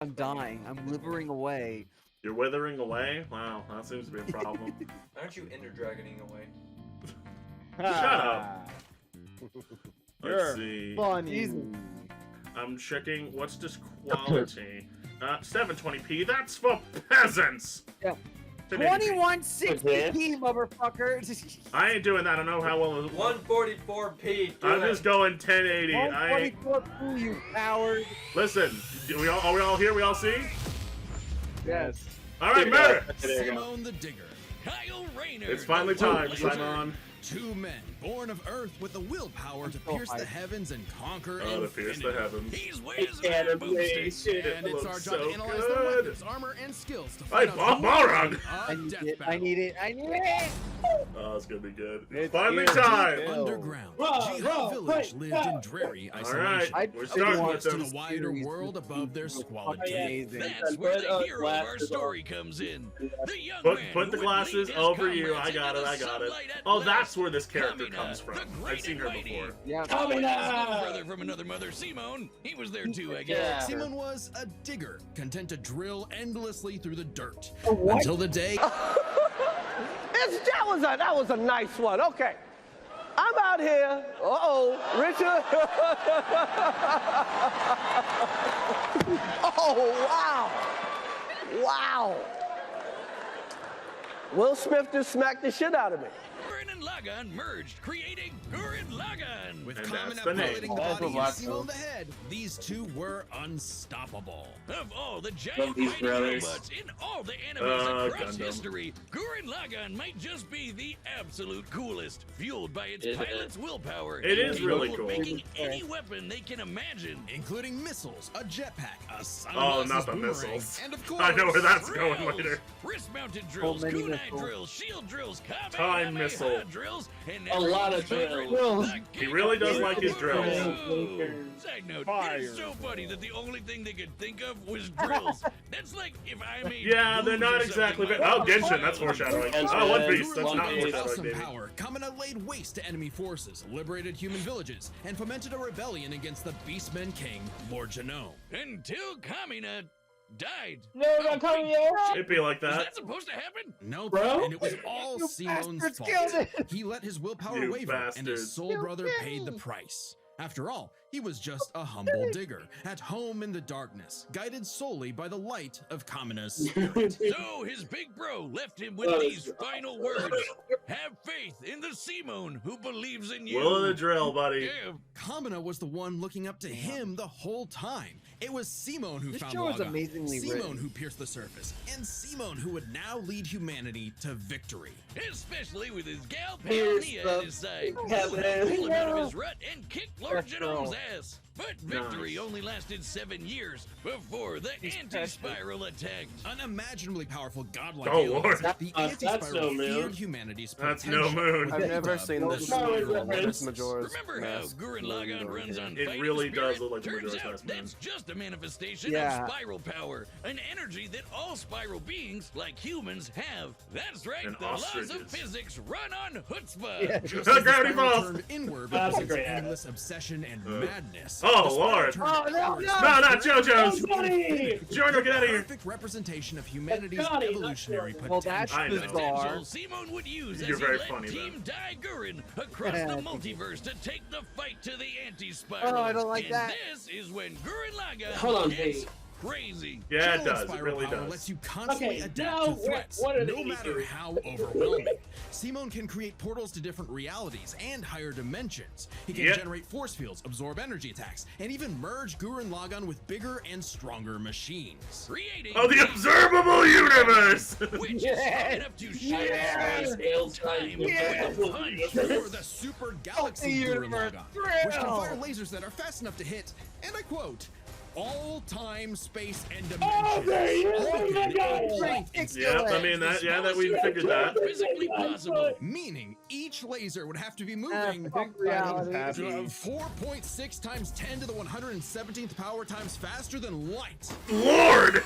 I'm dying. I'm withering away. You're withering away? Wow, that seems to be a problem. Aren't you Ender Dragoning away? Shut up. Let's see. Funny. I'm checking what's this quality. 720p. That's for peasants. Yeah. 1080p. 2160p, motherfucker. I ain't doing that. I don't know how well. 144p. I'm just going 1080. 124p, you coward. Listen, are we all here? We all see? Yes. All right, murder. Simone the Digger, Kyle Rayner. It's finally time, Simon. Two men born of Earth with the willpower to pierce the heavens and conquer Oh, to pierce the heavens. He's Wiz Animation. Boomstick, and it's our job to analyze their weapons, armor, and skills to Hey, find out Balrog! I need it. I need it. I need it. Oh, it's gonna be good. It's Finally good. time. Underground, Whoa, Jihad Village lived in dreary All isolation. right, we're starting with To them. the wider world above their squalid cave. Amazing. That's where the hero of our story comes in. The young man Put the who would glasses lead his over you. comrades I got into it. the I got it. sunlight at Oh, last. that's where this character Kamina, comes from. the I've great seen her and mighty. before. Yeah. Oh, and his little brother from another mother, Simone. He was there too, I guess. Simon was a digger, content to drill endlessly through the dirt. What? Until the day That was a nice one. Okay. I'm out here. Richard. Oh, wow. Wow. Will Smith just smacked the shit out of me. Gurren Lagann merged, creating Gurren Lagann. with And Kamina that's the name. piloting the That's body a lot of Simone the Head, these two were unstoppable. Of all the giant these fighting brothers. robots in all the animes across Gundam. history, Gurren Lagann might just be the absolute coolest, fueled by its It is. pilot's willpower. It and is really capable of cool. making any weapon they can imagine. Including missiles, a jetpack, a Oh, sunglasses not the boomerang, missiles. and of course, I know where that's going Drills, later. Wrist-mounted drills, many kunai missiles. drills, shield drills, Time missile. Kamehameha drills, and A lot of everyone's favorite, drills. the He really does King like his of drills. Drills. Side note, it Fire. is so funny that the only thing they could think of was drills. That's like if I made Yeah, they're moves not or exactly. something Oh, like Genshin. that. That's foreshadowing. Genshin. Oh, One Piece. Through That's not Piece. foreshadowing, awesome baby. power, Kamina laid waste to enemy forces, liberated human villages, and fomented a rebellion against the Beastmen King, Lord Genome. Until Kamina died. No, not coming yet. It'd be like Was that. that supposed to happen? Nope, Bro? and it was all You Simon's bastards fault. killed it. He let his willpower You waver, and bastards. his soul brother paid the price. After all, he was just a humble digger, at home in the darkness, guided solely by the light of Kamina's spirit. So his big bro left him with Oh, these final words. Have faith in the Simone who believes in you. Will of the drill, buddy. Yeah, Kamina was the one looking up to him the whole time. It was Simone who This found show is Lagann, amazingly Simone written. who pierced the surface, and Simone who would now lead humanity to victory. especially with his gal pal Here's Nia the at his side. heaven. Pull him out of his rut and kick Lord That's Genome's girl. ass. But victory Nice. only lasted 7 years before the anti-spiral attacked. Unimaginably powerful godlike Oh, aliens, Lord. the That's anti-spiral no moon. feared humanity's That's potential. no moon. I've never seen No, this no, real reference. Majora's Remember how Mask Gurren moon Lagann over runs here. on It fighting really spirit? does look like the Turns Majora's out Mask moon. that's just a manifestation Yeah. of spiral power, an energy that all spiral beings, like humans, have. That's right, And the laws ostriches. of physics run on chutzpah. Yeah. Just The as the gravity spiral falls. turned inward That's because a great of ad. endless obsession and madness. Oh, the spiral Lord. turned Oh, no, outward. no. No, not JoJo's. Buddy! Giorno, get out of here. Perfect representation of humanity's Scotty, not evolutionary Jordan. Well, potential. that's I know. bizarre. Potential Simone would use You're as he very led funny, Team Dai Gurren across the multiverse to take the fight to the anti-spiral. Oh, I don't like and that. This is when Gurren Lagann Hold on, gets Pete. crazy. Yeah, it Channeling does. It spiral really power does. lets you constantly Okay, adapt now to what- threats, what are no these matter two? how overwhelming. Simone can create portals to different realities and higher dimensions. He can Yep. generate force fields, absorb energy attacks, and even merge Gurren Lagann with bigger and stronger machines. Creating Oh, the observable universe. which is strong enough to shift Yes. space and time Yes. with a punch. Or the super galaxy Gurren universe Lagann, which can thrill. fire lasers that are fast enough to hit, and I quote, all time, space, and Oh, there he dimensions. is! Oh my God! Yeah, I mean that. Yeah, that we figured that. Physically possible. Meaning each laser would have to be moving Fuck reality. 4.6 times 10 to the 117th power times faster than light. Lord.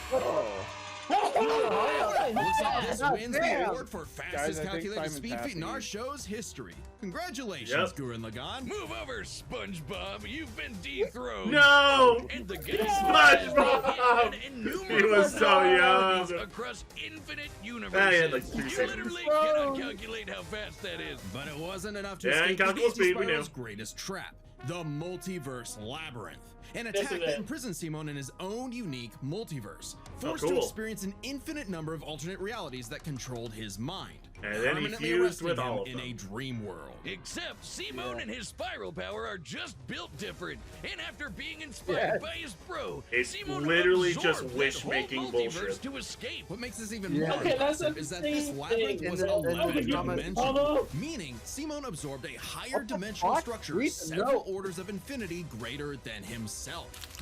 Looks like this God wins the damn. award for Guys, fastest I think calculated Simon's speed feat in happy. our show's history. Congratulations, Yep. Gurren Lagann. Move over, SpongeBob. You've been dethroned. No! And the guy SpongeBob! He was so young. across infinite universes. Yeah, he had like 3 you seconds. literally cannot calculate how fast that is. But it wasn't enough to Yeah, escape the incalculable speed, we knew. Anti-Spiral's greatest trap, the multiverse labyrinth. An This attack is that it. imprisons Simon in his own unique multiverse, forced cool. to experience an infinite number of alternate realities that controlled his mind, And then he permanently fused arresting with him all of in them. a dream world. Except Simone and his spiral power are just built different. And after being inspired by his bro, It's Simone literally absorbed just that wish-making whole multiverse bullshit. to escape. What makes this even Yeah. more Okay, that's impressive the is that this same labyrinth thing. was And then 11 the comment- dimensional, meaning Simone absorbed a higher What the dimensional fuck? structure Read the several note. orders of infinity greater than himself.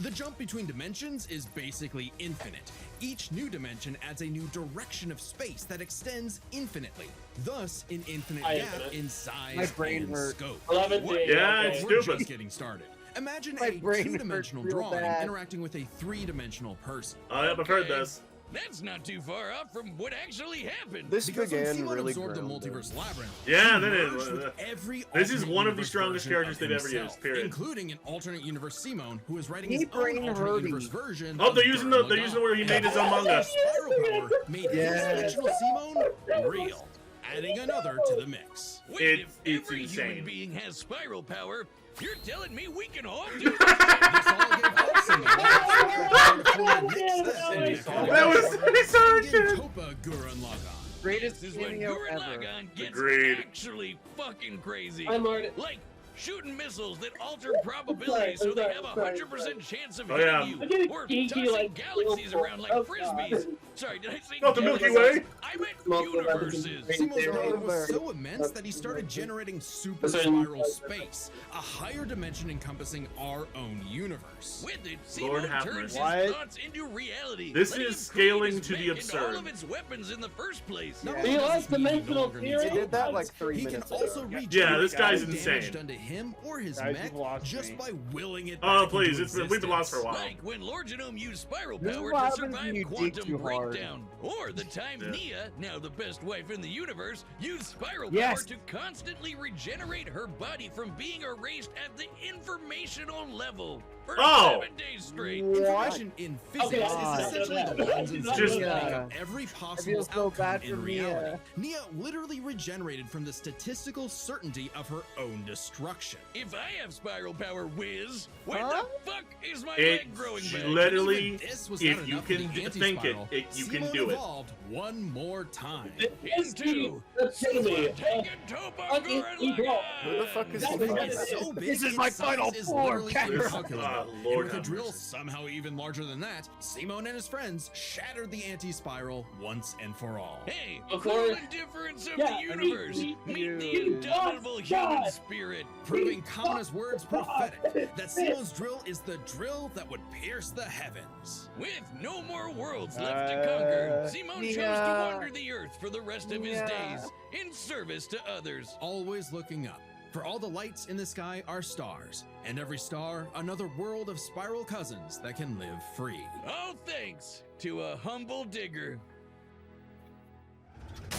The jump between dimensions is basically infinite. Each new dimension adds a new direction of space that extends infinitely, thus an infinite I gap infinite. in size My brain and hurt. scope. 11 What? days. Yeah, okay. it's We're stupid. just getting started. Imagine My a brain hurt two-dimensional real drawing bad. interacting with a three-dimensional person. Oh, yeah, I've heard Okay. this. That's not too far off from what actually happened. This Because when began Simon really absorbed the grounded. multiverse labyrinth, Yeah, he that is- merged with every This is alternate one of the universe strongest version characters of they've ever himself, used, period. including an alternate universe Simone, who is writing He his own brain alternate hurting. universe version. Oh, of they're using Gurren they're Lagann. using where he made his own manga. Spiral power made Yes. his fictional Simone real, adding another to the mix. Wait, It's if every insane. human being has spiral power, you're telling me we can all do This all gave us Simone the next step in becoming That was so good. Topa Gurren Lagann. Greatest This is when video Gurren ever. Lagann gets Agreed. actually fucking crazy. I'm already. Like shooting missiles that alter probability so they have a 100% chance of Oh, hitting yeah. you, I'm getting or geeky, tossing like, galaxies real around like oh, frisbees. God. Sorry, did I say Not the Milky galaxies? Way. I meant Multiple universes. references. Simo's They're power over. was so immense that he started generating super That's right. spiral space, a higher dimension encompassing our own universe. With it, Lord Simon have turns mercy. his What? thoughts into reality. This letting is him create scaling his to the mech and all absurd. of its weapons in the first place. Not Do only you does like this mean he no dimensional longer needs theory? He to did that fight, like 3 he can minutes also ago. regenerate Yeah, this guy's damage insane. done to him or his Guys, mech you've lost just me. by willing it Oh, back please, into we've been lost for a existence. while. Like when Lord Genome used spiral This is power what to happens when survive you dig quantum too hard. breakdown. Or the time Yeah. Nia, now the best wife in the universe, used spiral Yes. power to constantly regenerate her body from being erased at the informational level for Oh. 7 days straight. Information in physics Okay, is God. essentially the lines and Just- symbols that make Yeah. up every I possible feel so outcome bad in for reality. Nia literally regenerated from the statistical certainty of her own destruction. If I have spiral power, whiz, when Huh? the fuck is my It leg growing back? literally, Even this was if not you enough for can the think it, anti-spiral. you can Simone do it. evolved one more time. Into epitome. taking Topa fucking Gurren ego. Lagann. Who the fuck is That's he? what it It's is. so big, This is its my size final is form, literally Kakarot. incalculable. Lord And with a have drill mercy. somehow even larger than that, Simone and his friends shattered the anti-spiral once and for all. Hey, Before- cool indifference of Yeah, the universe. meet Meet the you. indomitable God. human spirit. Proving Kamina's words prophetic, that Simone's drill is the drill that would pierce the heavens. With no more worlds left to conquer, Simone chose to yeah. wander the earth for the rest of his Yeah. days in service to others. Always looking up. For all the lights in the sky are stars, and every star another world of spiral cousins that can live free. All thanks to a humble digger.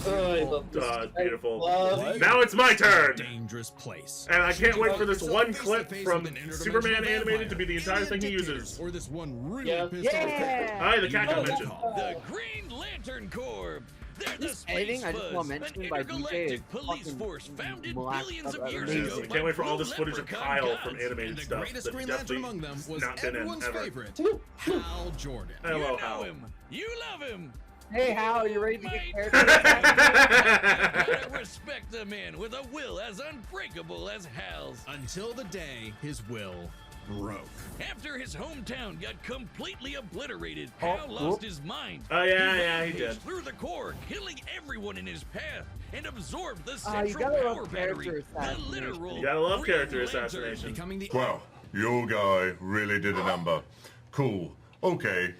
Oh, I love this. Beautiful. Love Now it's my turn! Dangerous place. And I can't wait for this Yourself one face clip to face from with an interdimensional Superman animated vampire, to be the entire alien thing he dictator, uses. Or this one really Yeah. pissed off character. Yeah. Hi, the You cat know got what to mentioned. call. The Green Lantern Corps. They're the This Space editing, I just Fuzz, want to mention an by DJ is intergalactic police fucking force founded black billions stuff of years amazing. ago. I can't wait for all this by footage of leprechaun Kyle gods. from And animated the stuff. greatest That Green Lantern definitely among them was not been in everyone's ever. favorite, Hal Jordan. Hello, You know Hal. him. You love him. Hey, Hal, you ready to get Mate. character? You gotta respect the man with a will as unbreakable as Hal's. Until the day his will broke. After his hometown got completely obliterated, Oh, Hal lost his mind. Oh, yeah, yeah, he rampaged did. through the core, killing everyone in his path, and absorbed the you central gotta love power battery, character the assassination. literal You gotta love Green character Lantern. assassination. Becoming the Wow, your guy really did a number. Cool. Okay.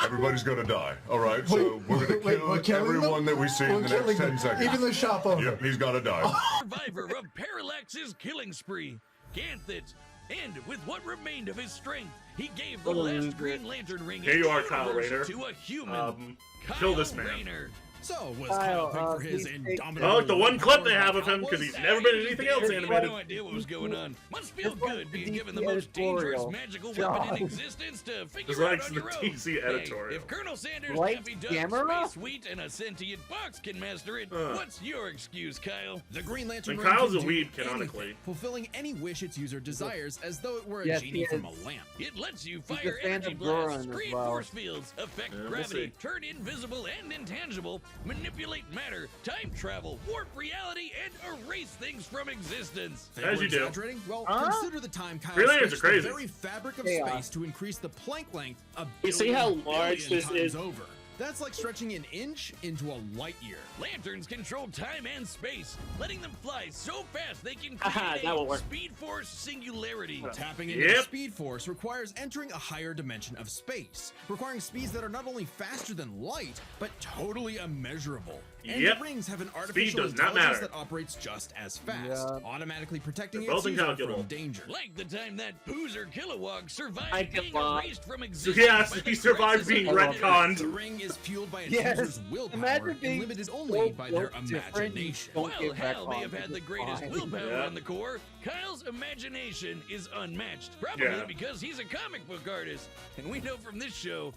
Everybody's gonna die. All right. So we're gonna kill we're killing them? everyone that we see in We're the next killing 10 them. seconds. Even the shop owner. Yep, he's gotta die. Survivor of Parallax's killing spree, Ganthet, and with what remained of his strength, he gave the last Green Lantern ring Here you are, in Kyle universe Rayner. to a human. Kill this man. Rayner. So, was Kyle picked for his indomitable... Oh, the one clip they power have of him, because he's never been in anything else I had animated. no idea what was going on. Must feel It's like good the being given DC the most dangerous editorial. magical God. weapon in existence to It's figure like out on the your own. DC editorial. Hey, if Colonel Sanders, Light Daffy Duck, camera? Space Wheat, and a sentient box can master it, what's your excuse, Kyle? The Green Lantern And ring Kyle's can a do weeb, canonically. anything, fulfilling any wish its user desires as though it were a Yes, genie he from a is. lamp. It lets you a fire fan energy of blasts, Gurren as create well. force fields, affect we'll gravity, see. turn invisible and intangible, manipulate matter, time travel, warp reality, and erase things from existence. Think As we're you do. exaggerating? Well, consider the time Kyle Green Lanterns stretched are the crazy. very fabric of They space to increase the Planck length a You see how billion large this times is? over. That's like stretching an inch into a light year. Lanterns control time and space, letting them fly so fast they can Haha, create that won't a work. speed force singularity. Tapping into Yep. the Speed Force requires entering a higher dimension of space, requiring speeds that are not only faster than light, but totally immeasurable. And Yep. the rings have an artificial does not intelligence matter. that operates just as fast, Yeah. automatically protecting They're its both user incalculable. from danger. Like the time that Boozer Kilowog I survived being cannot. erased from So existence. yes, by the he survived crisis being of love retconned. The ring is fueled by its Yes. user's willpower Imagine and being limited so only by their built different, you imagination. don't While get Hal may retconned, have had the it's greatest fine. willpower Yeah. on the core, Kyle's imagination is unmatched. Probably Yeah. because he's a comic book artist. And we know from this show,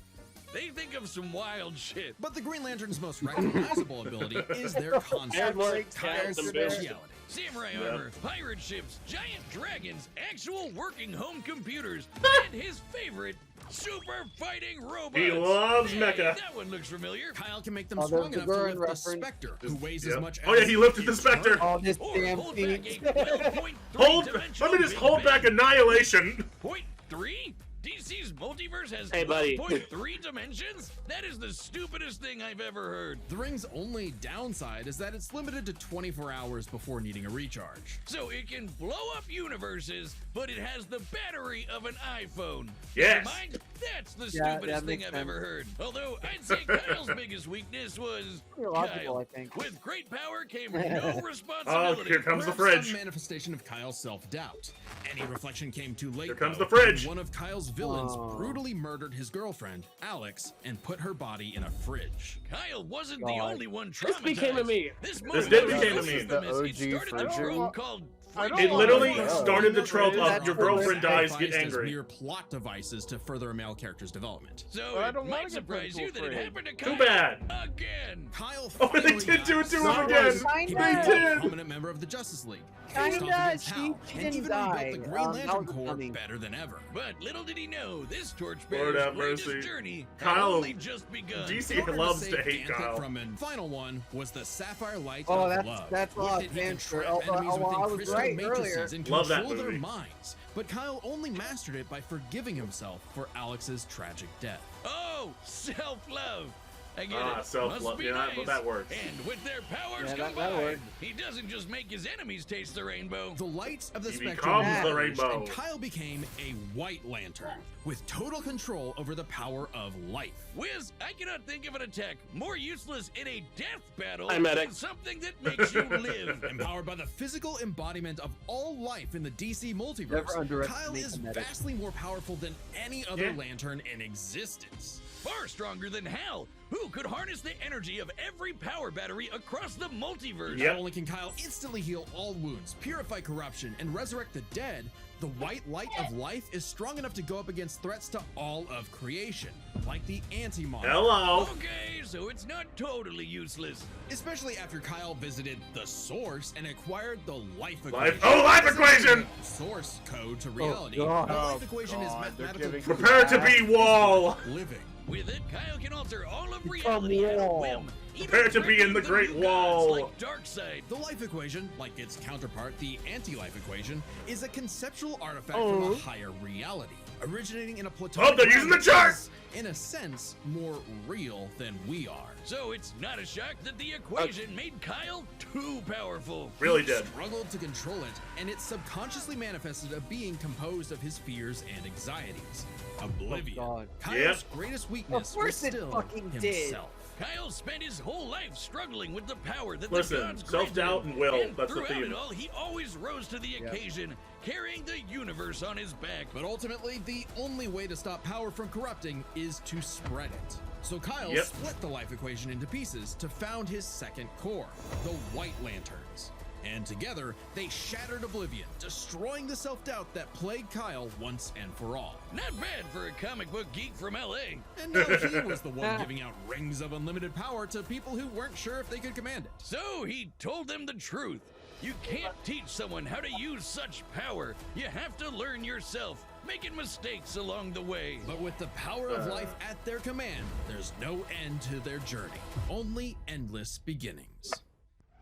they think of some wild shit. But the Green Lantern's most recognizable ability is their concept, Edward Kyle's sounds embarrassing. speciality. Samurai Yeah. armor, pirate ships, giant dragons, actual working home computers, and his favorite, super fighting robots. He loves Hey, mecha. That one looks familiar. Kyle can make them Oh, strong there's enough the to Gurren lift the reference. Spectre, who weighs Yep. as much Oh yeah, as he lifted the Eternal. Spectre. Oh, this Or damn hold thing. back a 12.3 Hold. Let dimensional me just Big hold back Bang. Annihilation. Point 3? DC's multiverse has Hey, buddy. 12.3 dimensions? That is the stupidest thing I've ever heard. The ring's only downside is that it's limited to 24 hours before needing a recharge. So it can blow up universes, but it has the battery of an iPhone. Yes. Never mind, that's the Yeah, stupidest that thing makes I've sense. ever heard. Although I'd say Kyle's biggest weakness was Pretty logical, Kyle. I think. With great power came no Oh, responsibility. here comes the Perhaps fridge. some manifestation of Kyle's self-doubt. Any reflection came too late. Here comes though, the fridge. when one of Kyle's villains Oh. brutally murdered his girlfriend, Alex, and put her body in a fridge. Kyle wasn't the God. only one traumatized. This became a meme. This did was became a so meme. infamous, The it started the OG trope fridge. called I don't It want literally to know. started the trope of That's your girlfriend dies, get Sacrificed as angry. mere plot devices to further a male character's development. So I it don't wanna might get surprise you that it afraid. happened to Too Kyle bad. again. Kyle Oh, they finally did do it got to him some again. rest. They He became a did. prominent member of the Justice League. Kinda, Faced off against she Hal, didn't and even die. rebuilt the Green That Lantern was Corps funny. better than ever. But little did he know, this Lord torchbearer's have greatest mercy. journey had Kyle- only just begun. DC In order loves save to hate Ganthet Kyle. from an final one was the Sapphire Light Oh, of that's- Love. that's With all it, he can advanced. trap Oh, enemies well, I within was crystal right matrices earlier. and Love that control their movie. minds. But Kyle only mastered it by forgiving himself for Alex's tragic death. Oh, self-love. I get Ah, it. self-love. Must be Yeah, nice. but that works. And with their powers Yeah, that combined, worked. he doesn't just make his enemies taste the rainbow. The light of the He spectrum becomes the emerged, rainbow. and Kyle became a White Lantern with total control over the power of life. Wiz, I cannot think of an attack more useless in a death battle Hi, medic. than something that makes you live. Empowered by the physical embodiment of all life in the DC Never multiverse, underestimate Kyle is the medic. vastly more powerful than any other Yeah. lantern in existence. Far stronger than Hal, who could harness the energy of every power battery across the multiverse. Yep. Not only can Kyle instantly heal all wounds, purify corruption, and resurrect the dead, the white light of life is strong enough to go up against threats to all of creation, like the Anti-Monarch. Hello. Okay, so it's not totally useless. Especially after Kyle visited the Source and acquired the life Life- equation. oh, life This is equation! the Source code to reality. God. The life equation is God, they're mathematical giving- proof Prepare to be Wall. living. With it, Kyle can alter all of Become reality at a Wall. whim. even Prepare to be in the threatening Great new gods Wall. Like Darkseid. The life equation, like its counterpart, the anti-life equation, is a conceptual artifact from a higher reality, originating in a platonic. Oh, they're using the realm chart! that is, in a sense, more real than we are. So it's not a shock that the equation made Kyle too powerful. Really He did. struggled to control it, and it subconsciously manifested a being composed of his fears and anxieties. Oblivion. God. Kyle's Yep. greatest weakness Of course was it still fucking did. himself. Kyle spent his whole life struggling with the power that Listen, the gods self-doubt granted and will, him. that's the Throughout theme. it all, he always rose to the occasion, carrying the universe on his back. But ultimately, the only way to stop power from corrupting is to spread it. So Kyle split the life equation into pieces to found his second core, the White Lanterns. And together, they shattered Oblivion, destroying the self-doubt that plagued Kyle once and for all. Not bad for a comic book geek from LA. And now he was the one giving out rings of unlimited power to people who weren't sure if they could command it. So he told them the truth. You can't teach someone how to use such power. You have to learn yourself, making mistakes along the way. But with the power of life at their command, there's no end to their journey, only endless beginnings.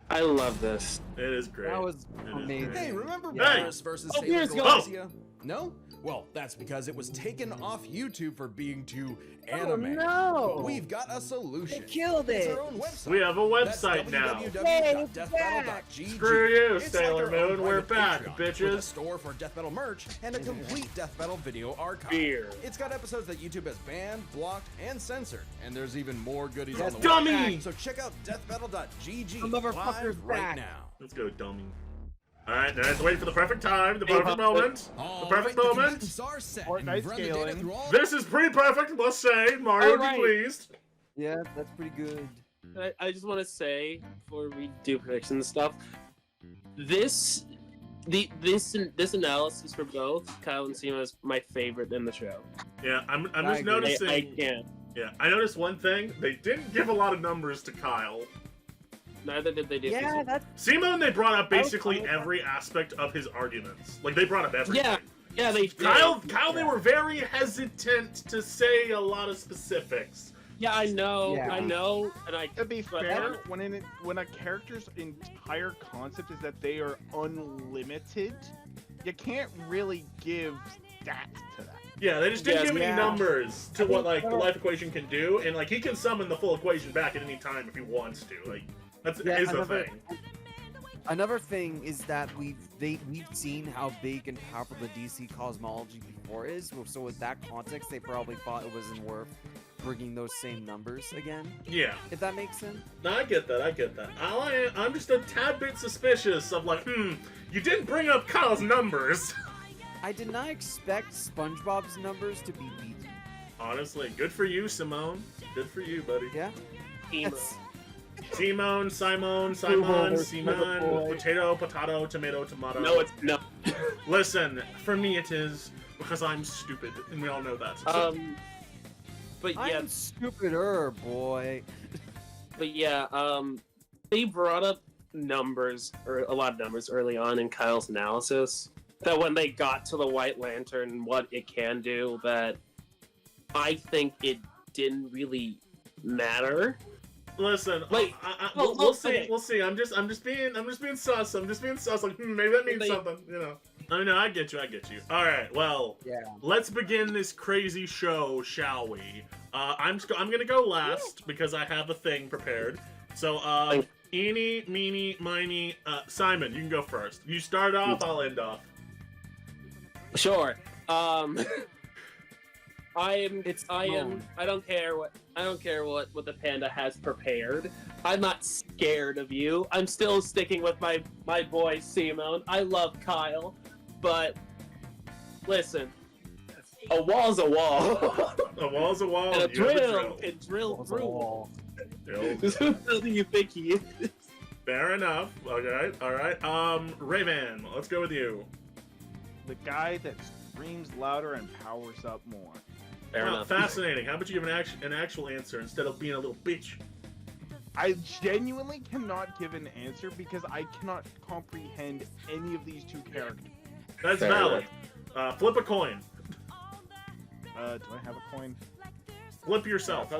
I love this. It is great. That was It is amazing. great. Hey, remember Hey! Beerus versus Oh, Sailor Beerus goes. Galaxia? No? Well, that's because it was taken off YouTube for being too anime. no! But we've got a solution. They killed It's it. our own website. We have a That's website now. www.deathbattle.gg. Screw you, It's Sailor like our own Moon. We're private back, Patreon, bitches. With a store for Death Battle merch and a complete Death Battle video archive. Beer. It's got episodes that YouTube has banned, blocked, and censored. And there's even more goodies Yes, on the dummy! website. So check out deathbattle.gg The motherfucker's live right back. now. Let's go, dummy. Alright, now let's wait for the perfect time, the perfect moment. The All perfect right, the moment. combatants are set, Fortnite and we've run the data scaling. through all This is pretty perfect, let's say. Mario would be Alright. pleased. Yeah, that's pretty good. I just want to say before we do predictions and stuff, this analysis for both Kyle and Sima is my favorite in the show. Yeah, I'm I just agree. noticing. I can't. Yeah, I noticed one thing. They didn't give a lot of numbers to Kyle. Neither did they do. Yeah, that's Simone, they brought up basically fine with that. every aspect of his arguments. Like, they brought up everything. Yeah, they did. Kyle, they were very hesitant to say a lot of specifics. Yeah, I know, Yeah. and I. To be but fair, every- when a character's entire concept is that they are unlimited, you can't really give stats to that. Yeah, they just didn't Yes, give any yeah. numbers to I what, think like, the so. life equation can do, and, like, he can summon the full equation back at any time if he wants to. Like, that's Yeah, is the another- thing. Another thing is that we've seen how big and powerful the DC cosmology before is. So with that context, they probably thought it wasn't worth bringing those same numbers again. Yeah. If that makes sense. No, I get that, I'm just a tad bit suspicious of, like, you didn't bring up Kyle's numbers. I did not expect SpongeBob's numbers to be beaten. Honestly, good for you, Simone. Good for you, buddy. Yeah. Emo. That's- Simone, Simon, potato, tomato. No, it's no. Listen, for me it is, because I'm stupid, and we all know that. But yeah, I'm stupider, boy. they brought up numbers, or a lot of numbers early on in Kyle's analysis. That when they got to the White Lantern and what it can do, that I think it didn't really matter. Listen, Wait, we'll see. okay. We'll see. I'm just being sus. Like, maybe that means They- something. I mean, no, I get you. All right, well, Yeah. let's begin this crazy show, shall we? I'm gonna go last because I have a thing prepared. So, eeny, meeny, miny, Simon, you can go first. You start off, I'll end off. Sure. I Moan. don't care what the panda has prepared. I'm not scared of you. I'm still sticking with my boy Simone. I love Kyle, but listen, a wall's a wall. A wall's a wall. And a you have drill can drill Walls a through. wall. Drill. Who do you think he is? Fair enough. Okay. All right. Rayman, let's go with you. The guy that screams louder and powers up more. Fair Well, enough. fascinating. How about you give an actual answer instead of being a little bitch? I genuinely cannot give an answer because I cannot comprehend any of these two characters. That's Fair valid. Flip a coin. Do I have a coin? Flip yourself.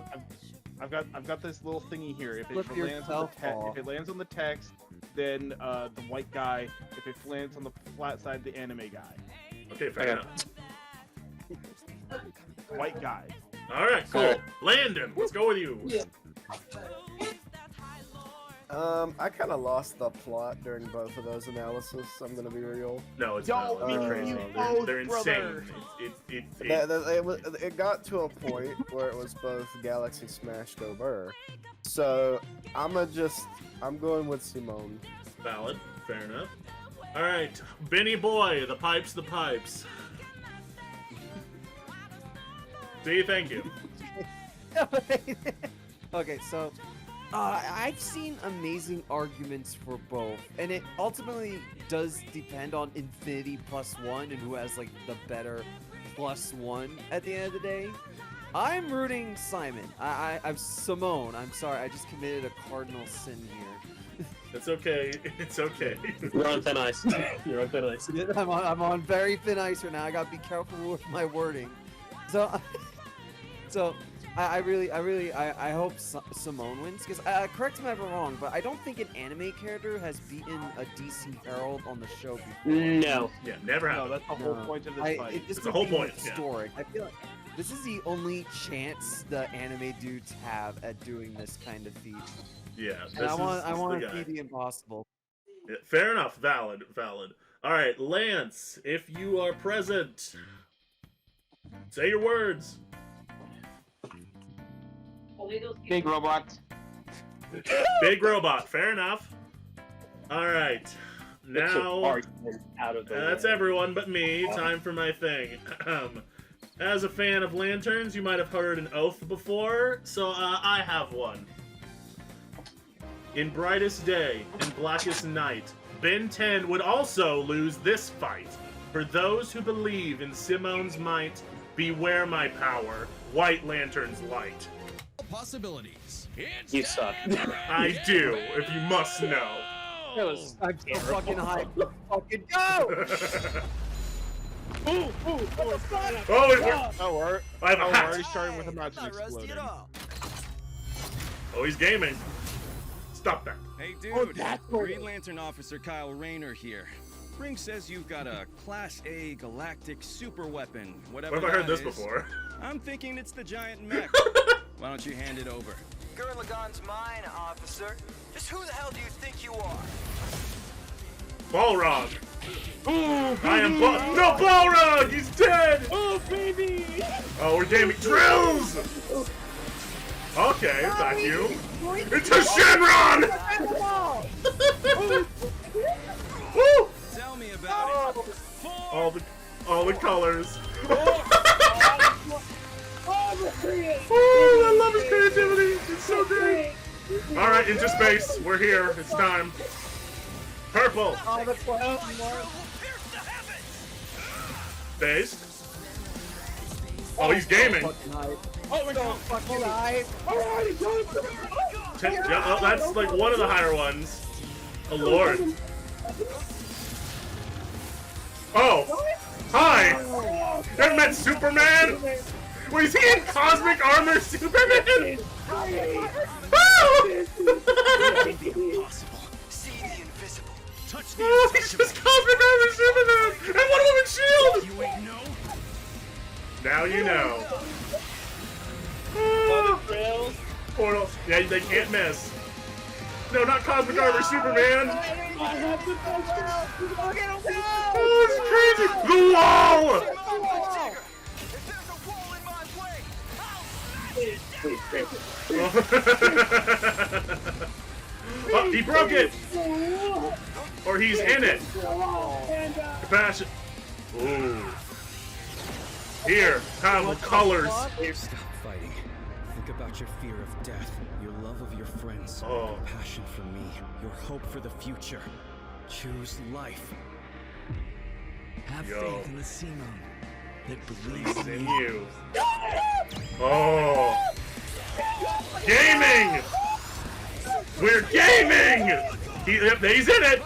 I've got this little thingy here. If it Flip yourself off. if it lands on the text, then the white guy. If it lands on the flat side, the anime guy. Okay, fair Okay. enough. White guy. All right, cool. Landon, let's go with you. I kind of lost the plot during both of those analyses. I'm gonna be real. No, it's Don't not. be They're crazy. you They're, both, they're brother. insane. It got to a point where it was both Galaxy Smash Go Burr. So I'm going with Simone. Valid. Fair enough. All right, Benny Boy, the pipes. See, thank you. Okay, so I've seen amazing arguments for both, and it ultimately does depend on Infinity +1 and who has like the better +1 at the end of the day. I'm rooting Simon. I'm Simone. I'm sorry, I just committed a cardinal sin here. It's okay. It's okay. You're on thin ice. You're on thin ice. I'm on very thin ice right now. I gotta be careful with my wording. So I hope Simone wins, because correct me if I'm wrong, but I don't think an anime character has beaten a DC Herald on the show before. No. Yeah, never No, happened. that's the whole point of this fight. This It's the could whole be point, yeah. historic. I feel like this is the only chance the anime dudes have at doing this kind of feat. Yeah, And I want the to guy. be the impossible. Yeah, fair enough. Valid. All right, Lance, if you are present, say your words. Big robot. Big robot. Fair enough. All right. Now, Out of the that's way. everyone but me. Time for my thing. As a fan of lanterns, you might have heard an oath before, so I have one. In brightest day and blackest night, Ben 10 would also lose this fight. For those who believe in Simone's might, beware my power, White Lantern's light. Possibilities. It's You suck. I do, if you must know. That was I'm so fucking hyped. Let's fucking go! Oh, I have a We're hat. already starting with a magic exploding. Oh, he's gaming. Stop that. Hey dude, Green Lantern Officer Kyle Rayner here. Ring says you've got a Class A galactic super weapon, whatever Where have I heard that this is. before? I'm thinking it's the giant mech. Why don't you hand it over? Gurren Lagann's mine, officer. Just who the hell do you think you are? Balrog. I am No, Balrog! He's dead! Oh, baby! Oh, we're gaming. Drills! Okay, thank you. It's a Shenron! Woo! Tell me about it. All the colors. Oh, I love his creativity. It's so great. All right, into space. We're here. It's time. Purple. Space. Oh, he's gaming. Oh, we're so fucking hyped. Oh, that's like one of the higher ones. Oh, Lord. Oh. Hi. Never met Superman? Was he in cosmic armor, Superman? Oh! See the invisible. Touch the Oh, he's just cosmic armor, Superman! And Wonder Woman's shield! You ain't know? Now you know. Portal. Yeah, they can't miss. No, not cosmic armor, Superman! Oh, it's crazy! The wall! If there's a wall in my way, Oh, he broke it! Or he's in it. Compassion. Ooh. Here, have colors. Stop fighting. Think about your fear of death, your love of your friends, your passion for me, your hope for the future. Choose life. Have faith in the Simone that believes in you. Oh. Gaming! We're gaming! He's in it!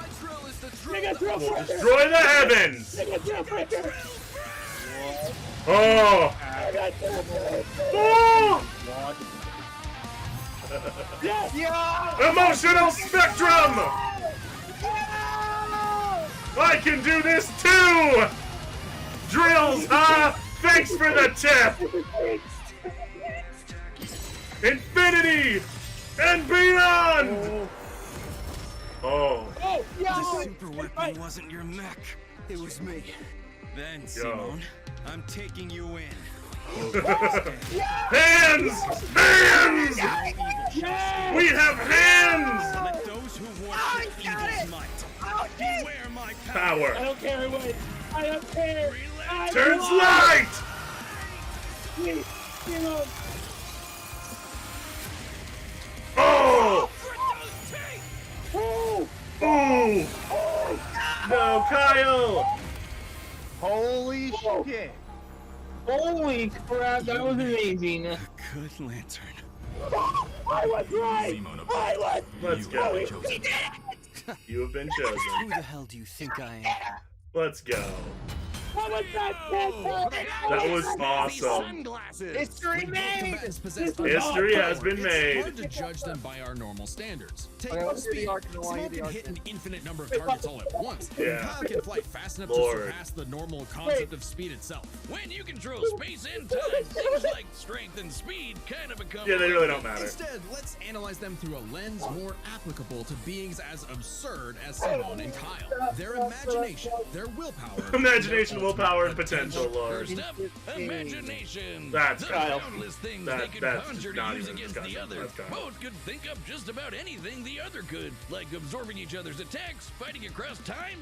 We'll destroy the heavens! Oh! Oh! Emotional spectrum! I can do this too! Drills, huh? Thanks for the tip! Infinity and beyond! Oh. Oh, The super weapon wasn't your mech. It was me. Then, Simone, I'm taking you in. Hands! Hands! We have hands! Let those who worship evil's might beware my Power. I don't care, wait. I don't care. Turns light! Please, Simone. Oh! Oh! Oh! No, Kyle! Holy shit! Holy crap, that was amazing. Good lantern. I was right! I was! Let's go. We did it! You have been Who chosen. the hell do you think I am? Let's go. What was that? That was awesome. Sunglasses. History made! History has been It's made. hard to judge them by our normal standards. Take Okay, one let's do the speed. arc and the Simone line, the can arc hit and- an infinite number of targets all at once. Yeah. Kyle can fly fast enough Lord. to surpass the normal concept of speed itself. When you control space and time, things like strength and speed kind of become. Yeah, they really don't matter. Instead, let's analyze them through a lens more applicable to beings as absurd as Simone and Kyle. Their imagination, their willpower, Imagination, their willpower, and ultimate potential, Lord. First up, imagination. That's the Kyle. countless things they could That's conjure not to use even against the discussion. other. That's Kyle. Both could think up just about anything the other could, like absorbing each other's attacks, fighting across time,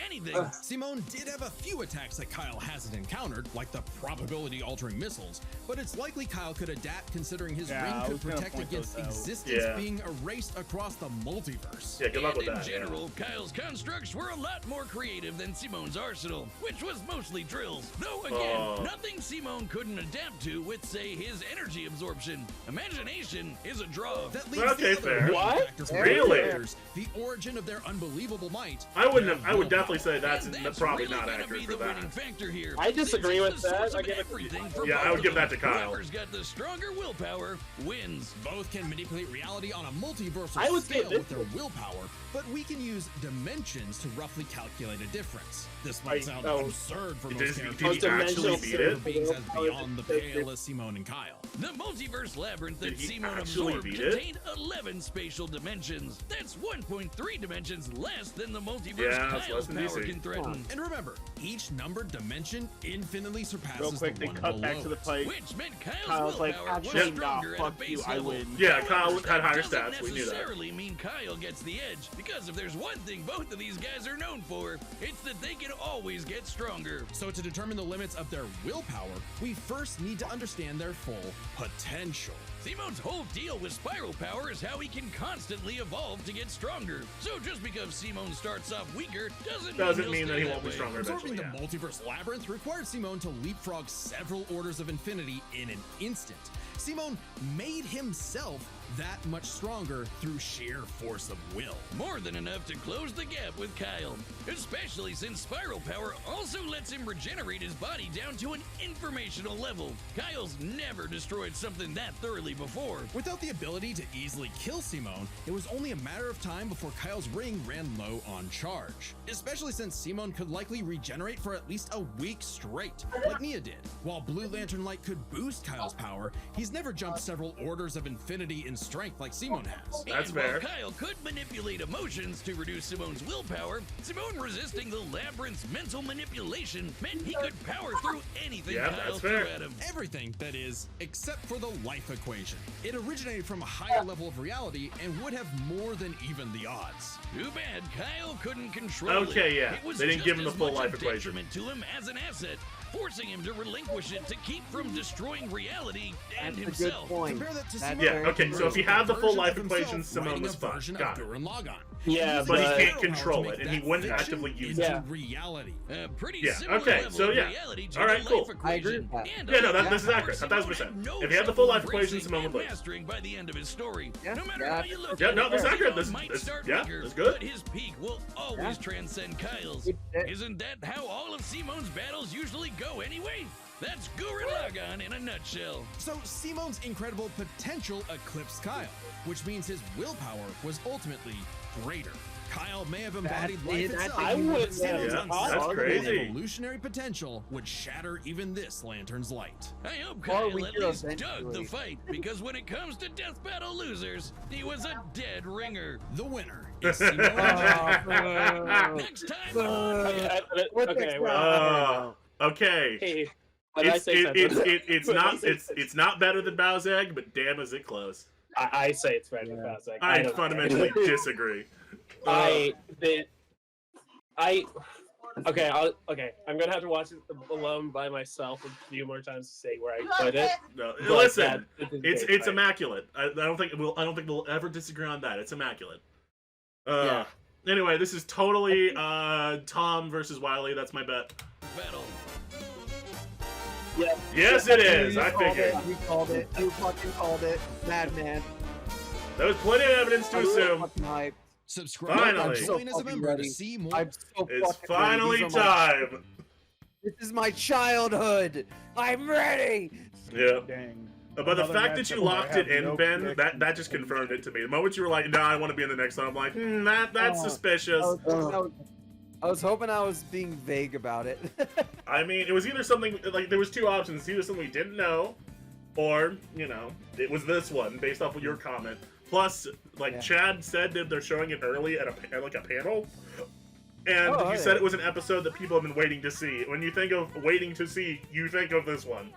anything. Simone did have a few attacks that Kyle hasn't encountered, like the probability-altering missiles, but it's likely Kyle could adapt considering his Yeah, ring I could was gonna protect point against those out. existence Yeah. being erased across the multiverse. Yeah, good luck with In that. general, Kyle's constructs were a lot more creative than Simone's arsenal, which was mostly drills. Though again, Oh. nothing Simone couldn't adapt to with, say, his energy absorption. Imagination is a draw. That leaves Okay, the other fair. main What? factor for Really? characters, the origin of their unbelievable might. I wouldn't their have. I would definitely willpower. say that's And probably really not gonna accurate be for the winning that. factor here. I disagree Since with it's the that. source I of give it- everything for Yeah, I both would of give them. that to Kyle. Whoever's got the stronger willpower wins. Both can manipulate reality on a multiversal I would say scale this with their willpower, but we can use dimensions to roughly calculate a difference. This might sound absurd for most Did characters. he actually beat it? Beings as beyond the pale as Simone and Kyle. The multiverse labyrinth that Did he Simone actually absorbed beat it? contained 11 spatial dimensions. That's 1.3 dimensions less than the multiverse Yeah, that's Kyle's less than power DC. can threaten. And remember, each numbered dimension infinitely surpasses Real quick, the they one cut below back to the it. play. Which meant Kyle's Kyle's like, willpower was actually, nah, stronger at a fuck base you, I level. win. Yeah, However, Kyle had higher that doesn't stats. We knew that. necessarily mean Kyle gets the edge, because if there's one thing both of these guys are known for, it's that they can always get stronger. So to determine the limits of their willpower, we first need to understand their full potential. Simone's whole deal with spiral power is how he can constantly evolve to get stronger. So just because Simone starts off weaker doesn't Mean that stay he won't be way. stronger Absorbing eventually. the Yeah. multiverse labyrinth required Simone to leapfrog several orders of infinity in an instant. Simone made himself that much stronger through sheer force of will. More than enough to close the gap with Kyle, especially since spiral power also lets him regenerate his body down to an informational level. Kyle's never destroyed something that thoroughly before. Without the ability to easily kill Simone, it was only a matter of time before Kyle's ring ran low on charge. Especially since Simone could likely regenerate for at least a week straight, like Nia did. While Blue Lantern Light could boost Kyle's power, he's never jumped several orders of infinity in strength like Simone has. That's And while fair. Kyle could manipulate emotions to reduce Simone's willpower, Simone resisting the labyrinth's mental manipulation meant he could power through anything Yeah, Kyle that's threw fair. at him. Everything, that is, except for the life equation. It originated from a higher level of reality and would have more than even the odds. Too bad Kyle couldn't control it. Okay, yeah. It was They didn't just give him the as full much life a equation. detriment to him as an asset, forcing him to relinquish it to keep from destroying reality and That's a good himself. point. Compare that to That's Simone. Yeah, okay, so if he had the full Version life of equation, himself Simone writing was a fine. version Got of it. Gurren Lagann. Yeah, Using But he his can't arrow control power it, to and make he wouldn't that actively fiction use into it. reality. A pretty Yeah, similar okay, level so of yeah. reality to All right, the cool. life I agree equation. with that. And Yeah, no, a this is lot accurate. more 1,000%. Simone had no If he had the full life trouble equation, embracing Simone and would lose. mastering by the end of his story. Yeah, No matter yeah. how you look Yeah, at no, it, that's accurate. Simone might This- start yeah, weaker, that's good. but his peak will always Yeah. transcend Kyle's. Yeah. Isn't that how all of Simone's battles usually go anyway? That's Gurren Lagann in a nutshell. So Simone's incredible potential eclipsed Kyle, which means his willpower was ultimately greater. Kyle may have embodied That's- life that's- itself. I would but Simon's Yeah, that's unstoppable crazy. evolutionary potential would shatter even this lantern's light. I hope Or Kyle we at hear least dug eventually. the fight, because when it comes to death battle losers, he was a dead ringer. The winner is Simone. Next time. Okay, well, Okay. hey, when I say something, It's not better than Bowsegg, but damn is it close. I say it's better than Bowsegg. I don't fundamentally care. disagree. Okay, I'm gonna have to watch it alone by myself a few more times to say where I put it. No, But listen, that is it's great, right? immaculate. I don't think we'll ever disagree on that. It's immaculate. Yeah. Anyway, this is totally Tom versus Wiley. That's my bet. Battle. Yeah. Yes, it is. I You called figured. it, You called it. You fucking called it. Madman. There was plenty of evidence to I'm so assume. fucking hyped. Subscribe Finally. and join as a fucking member ready. to see more. I'm so It's fucking ready. finally These are my- time. This is my childhood. I'm ready. Yeah. Dang. But the Another fact match that you that I locked have it in, no Ben, connection that just confirmed it to me. The moment you were like, "No, I want to be in the next one," I'm like, that's Oh. suspicious. I was hoping I was being vague about it. I mean, it was either something like there was two options: it's either something we didn't know, or it was this one based off of your comment. Plus, like Yeah. Chad said that they're showing it early at a panel, and Oh, you yeah. said it was an episode that people have been waiting to see. When you think of waiting to see, you think of this one.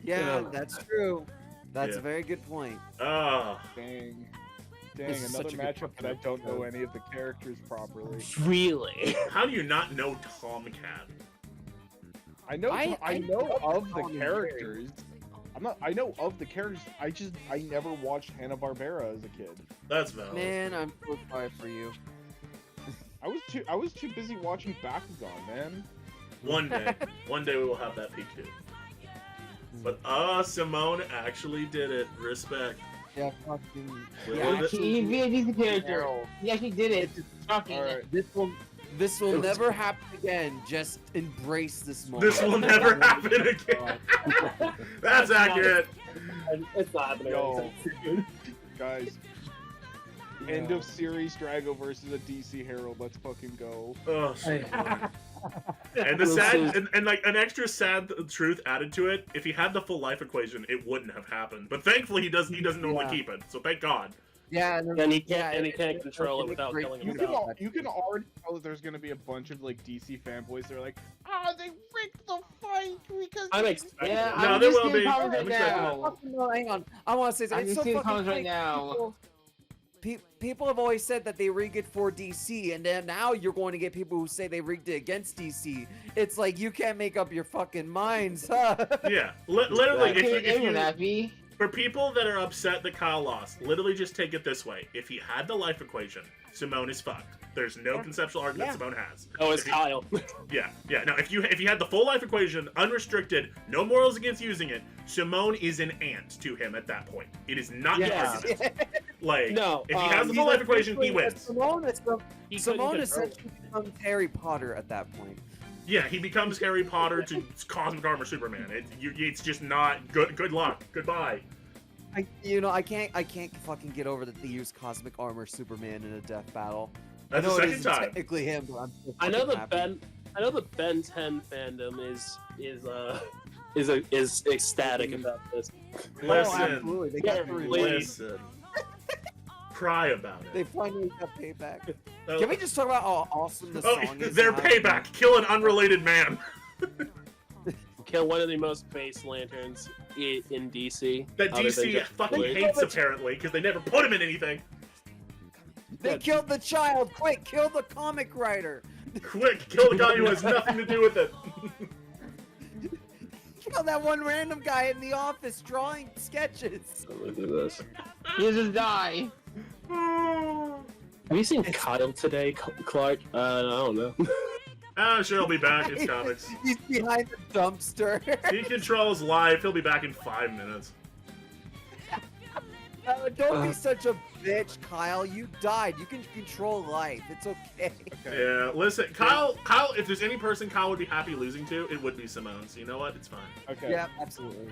Yeah, that's true. That's Yeah. a very good point. Ah, Dang. This is Another such a good matchup that I fucking don't know episode. any of the characters properly. Really? how do you not know Tomcat? I know I know of the Tom and characters. I know of the characters. I never watched Hanna-Barbera as a kid. That's valid. Man, I'm so sorry for you. I was too busy watching Bakugan, man. One day we will have that peak too. But Simone actually did it. Respect. Yeah, fucking. Wait, Yeah, what is it? actually, He is a character. He actually did it. Shocking. Alright. This will never happen again. Just embrace this moment. This will never happen again. That's accurate. It's not happening. Yo. Guys, end of series Drago versus a DC Herald. Let's fucking go. Oh, shit. And the sad and like an extra sad truth added to it. If he had the full life equation, it wouldn't have happened. But thankfully, he doesn't normally Yeah. keep it. So thank God. Yeah, And he can't control it without great- killing You himself. can already tell that there's gonna be a bunch of like DC fanboys that are like, they rigged the fight because I'm expecting. Yeah, No, I'm there just will seeing be. comments I'm right expecting now. Fucking no, hang on. I want to say I'm something. It's just so seeing fucking comments right funny. now. People have always said that they rigged it for DC, and then now you're going to get people who say they rigged it against DC. It's like you can't make up your fucking minds, huh? Yeah, literally. I can't If aim you at me. for people that are upset that Kyle lost, literally just take it this way: if he had the life equation, Simone is fucked. There's no conceptual argument Yeah. Simone has. Oh, it's If he- Kyle. Yeah. No, if you had the full life equation, unrestricted, no morals against using it, Simone is an ant to him at that point. It is not an Yeah. argument. Like, No, if he has the full life equation, he wins. Simone He couldn't Simone control essentially becomes Harry Potter at that point. Yeah, he becomes Harry Potter to Cosmic Armor Superman. It's just not good. Good luck. Goodbye. I can't fucking get over that they use Cosmic Armor Superman in a death battle. That's I know the it second isn't time. technically him, but I'm so I know fucking the happy. Ben 10 fandom is ecstatic about this. Oh, Listen. absolutely. They got the revenge. Listen. Cry about They it. finally got payback. Oh, Can we just talk about how awesome the oh, song is? their and how- payback. Kill an unrelated man. Kill one of the most base lanterns in DC. That other than DC just fucking Blade. hates apparently because they never put him in anything. They killed the child. Quick, kill the comic writer. Quick, kill the guy who has nothing to do with it. Kill that one random guy in the office drawing sketches. Look at this. He just die. Have you seen Kyle today, Clark? I don't know. I'm sure he'll be back. It's comics. He's behind the dumpster. He controls life. He'll be back in 5 minutes. Don't be such a bitch, Kyle. You died. You can control life. It's okay. Yeah, listen, Kyle, if there's any person Kyle would be happy losing to, it would be Simone. So you know what? It's fine. Okay. Yeah, absolutely.